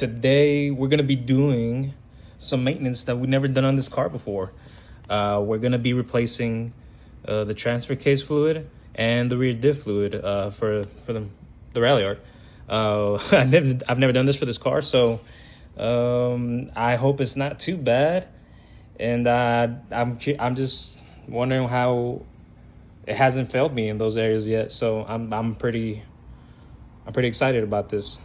today we're gonna be doing some maintenance that we've never done on this car before. We're gonna be replacing the transfer case fluid and the rear diff fluid for the Ralliart. I've never done this for this car, so I hope it's not too bad. And I'm just wondering how it hasn't failed me in those areas yet. So I'm pretty excited about this.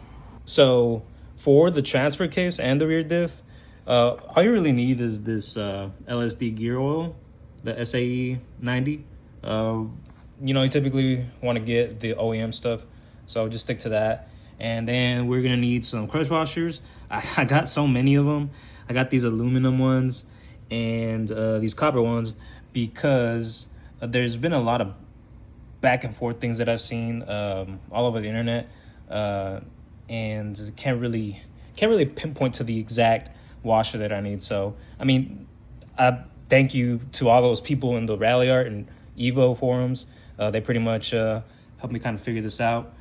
So for the transfer case and the rear diff, all you really need is this LSD gear oil, the SAE 90. You typically want to get the OEM stuff, so just stick to that. And then we're gonna need some crush washers. I got so many of them. I got these aluminum ones and these copper ones because there's been a lot of back and forth things that I've seen all over the internet, and can't really pinpoint to the exact washer that I need. So I mean, I thank you to all those people in the Ralliart and Evo forums. They pretty much helped me kind of figure this out.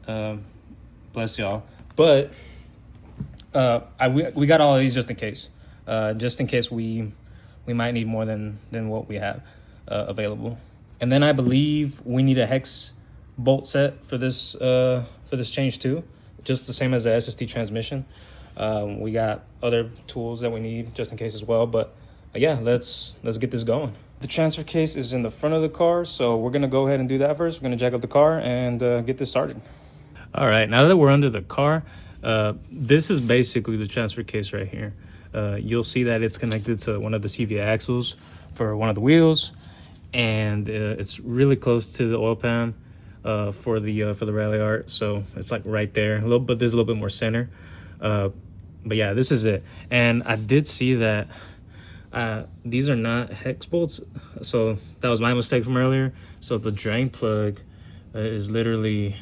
Bless y'all. But we got all of these just in case we might need more than what we have available. And then I believe we need a hex bolt set for this change too, just the same as the SST transmission. We got other tools that we need just in case as well. But yeah, let's get this going. The transfer case is in the front of the car, so we're gonna go ahead and do that first. We're gonna jack up the car and get this started. All right, now that we're under the car, this is basically the transfer case right here. You'll see that it's connected to one of the CV axles for one of the wheels, and it's really close to the oil pan for the Ralliart. So it's like right there. But there's a little bit more center. But yeah, this is it. And I did see that these are not hex bolts, so that was my mistake from earlier. So the drain plug is literally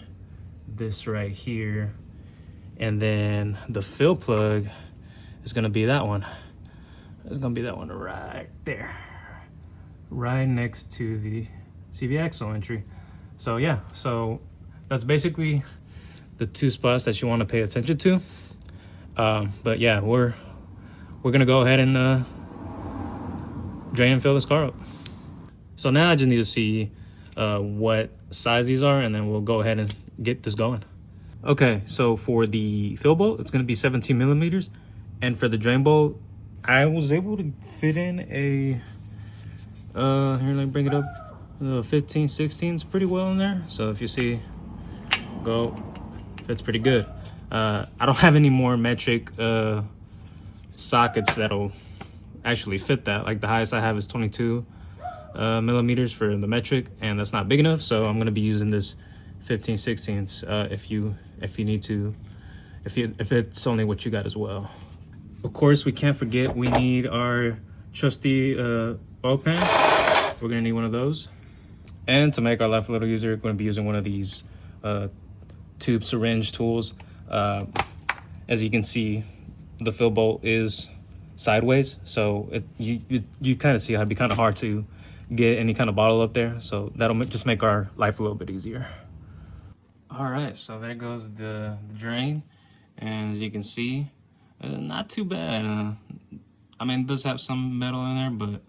this right here, and then the fill plug is gonna be that one. It's gonna be that one right there, right next to the CV axle entry. So yeah, so that's basically the two spots that you want to pay attention to. But yeah, we're gonna go ahead and drain and fill this car up. So now I just need to see what size these are, and then we'll go ahead and get this going. Okay, so for the fill bolt, it's going to be 17 millimeters, and for the drain bolt, I was able to fit in a here, let me bring it up, 15 16s pretty well in there. So if you see, fits pretty good. I don't have any more metric sockets that'll actually fit that. Like the highest I have is 22 millimeters for the metric, and that's not big enough, so I'm going to be using this 15 16ths if you need to, if it's only what you got as well. Of course, we can't forget we need our trusty oil pan. We're gonna need one of those, and to make our life a little easier, we're going to be using one of these tube syringe tools. As you can see, the fill bolt is sideways, so you kind of see how it'd be kind of hard to get any kind of bottle up there, so that'll just make our life a little bit easier. All right, so there goes the drain, and as you can see, not too bad. I mean, it does have some metal in there, but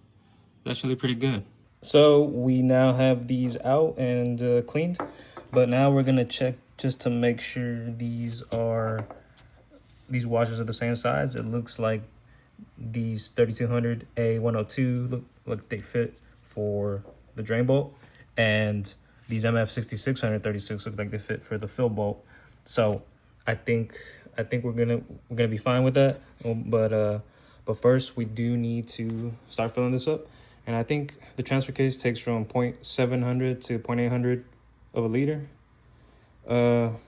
that's really pretty good. So we now have these out and cleaned, but now we're gonna check just to make sure these washers are the same size. It looks like these 3200 A102 look they fit for the drain bolt, and these MF 6636 look like they fit for the fill bolt. So I think we're gonna be fine with that. But first we do need to start filling this up, and I think the transfer case takes from 0.700 to 0.800 of a liter of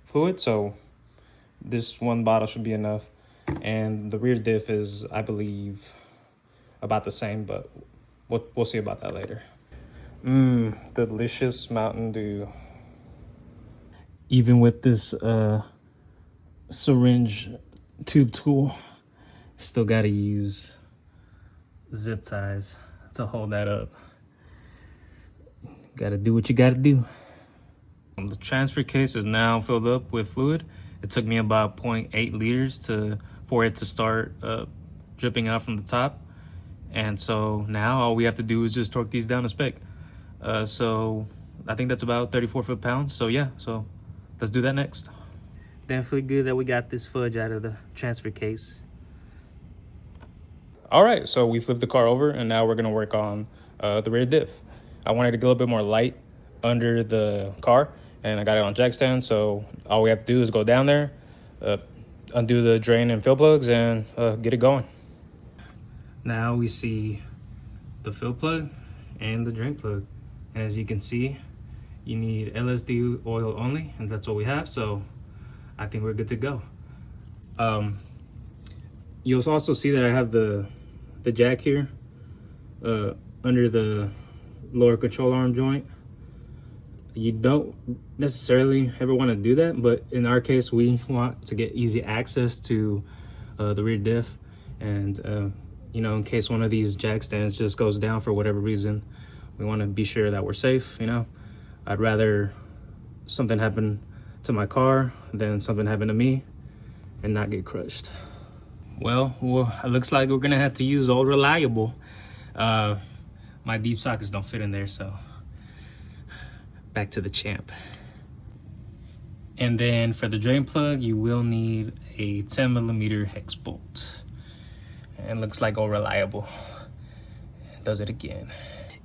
fluid, so this one bottle should be enough. And the rear diff is, I believe, about the same, but we'll see about that later. Delicious Mountain Dew. Even with this syringe tube tool, still gotta use zip ties to hold that up. Gotta do what you gotta do. The transfer case is now filled up with fluid, It took me about 0.8 liters for it to start dripping out from the top. And so now all we have to do is just torque these down to spec. So I think that's about 34 foot-pounds. So yeah, so let's do that next. Definitely good that we got this fudge out of the transfer case. All right, so we flipped the car over and now we're gonna work on the rear diff. I wanted to get a little bit more light under the car and I got it on jack stand. So all we have to do is go down there, undo the drain and fill plugs and get it going. Now we see the fill plug and the drain plug. And as you can see, you need LSD oil only, and that's what we have. So I think we're good to go. You'll also see that I have the jack here under the lower control arm joint. You don't necessarily ever want to do that, but in our case, we want to get easy access to the rear diff. And you know, in case one of these jack stands just goes down for whatever reason, we want to be sure that we're safe. You know, I'd rather something happen to my car than something happen to me and not get crushed. Well, it looks like we're gonna have to use old Reliable. My deep sockets don't fit in there, so back to the champ. And then for the drain plug, you will need a 10mm hex bolt. And looks like old Reliable does it again.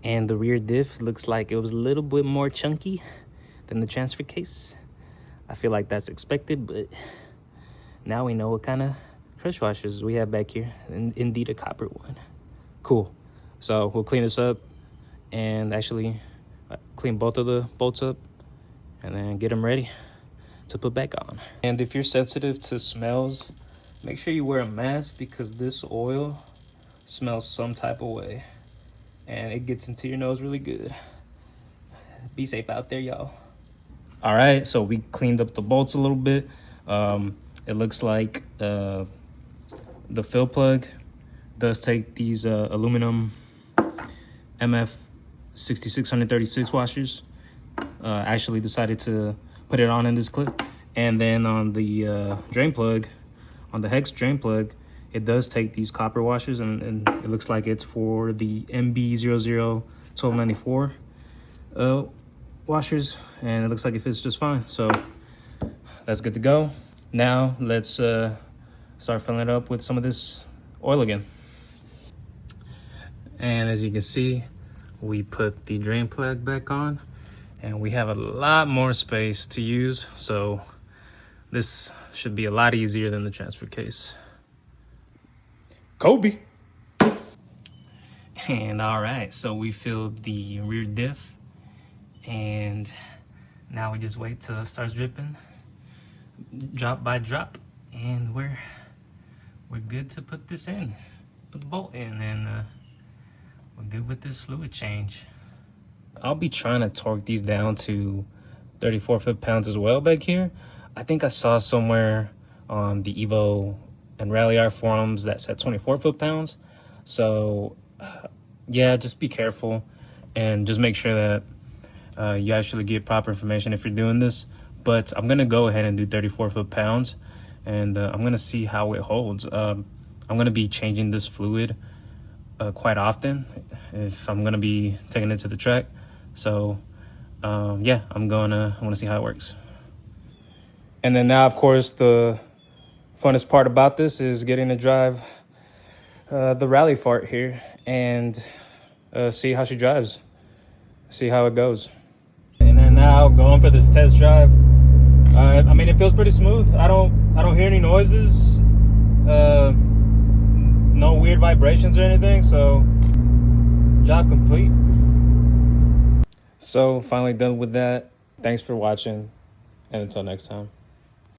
And the rear diff looks like it was a little bit more chunky than the transfer case. I feel like that's expected, but now we know what kind of crush washers we have back here. Indeed, a copper one. Cool. So we'll clean this up and actually clean both of the bolts up and then get them ready to put back on. And if you're sensitive to smells, make sure you wear a mask because this oil smells some type of way and it gets into your nose really good. Be safe out there, y'all. All right, so we cleaned up the bolts a little bit. It looks like the fill plug does take these aluminum MF 6636 washers. Actually decided to put it on in this clip. And then on the drain plug, on the hex drain plug, it does take these copper washers, and it looks like it's for the MB001294 washers, and it looks like it fits just fine. So that's good to go. Now let's start filling it up with some of this oil again. And as you can see, we put the drain plug back on and we have a lot more space to use, so this should be a lot easier than the transfer case. Kobe. And all right, so we filled the rear diff and now we just wait till it starts dripping drop by drop, and we're good to put this in, put the bolt in, and we're good with this fluid change. I'll be trying to torque these down to 34 foot-pounds as well back here. I think I saw somewhere on the Evo and Ralliart forums that said 24 foot-pounds. So yeah, just be careful and just make sure that you actually get proper information if you're doing this. But I'm gonna go ahead and do 34 foot-pounds, and I'm gonna see how it holds. I'm gonna be changing this fluid quite often if I'm gonna be taking it to the track. So yeah, I want to see how it works. And then now, of course, the funnest part about this is getting to drive the RalliFart here and see how she drives, see how it goes. And then now going for this test drive. I mean, it feels pretty smooth. I don't hear any noises, no weird vibrations or anything. So job complete. So finally done with that. Thanks for watching, and until next time.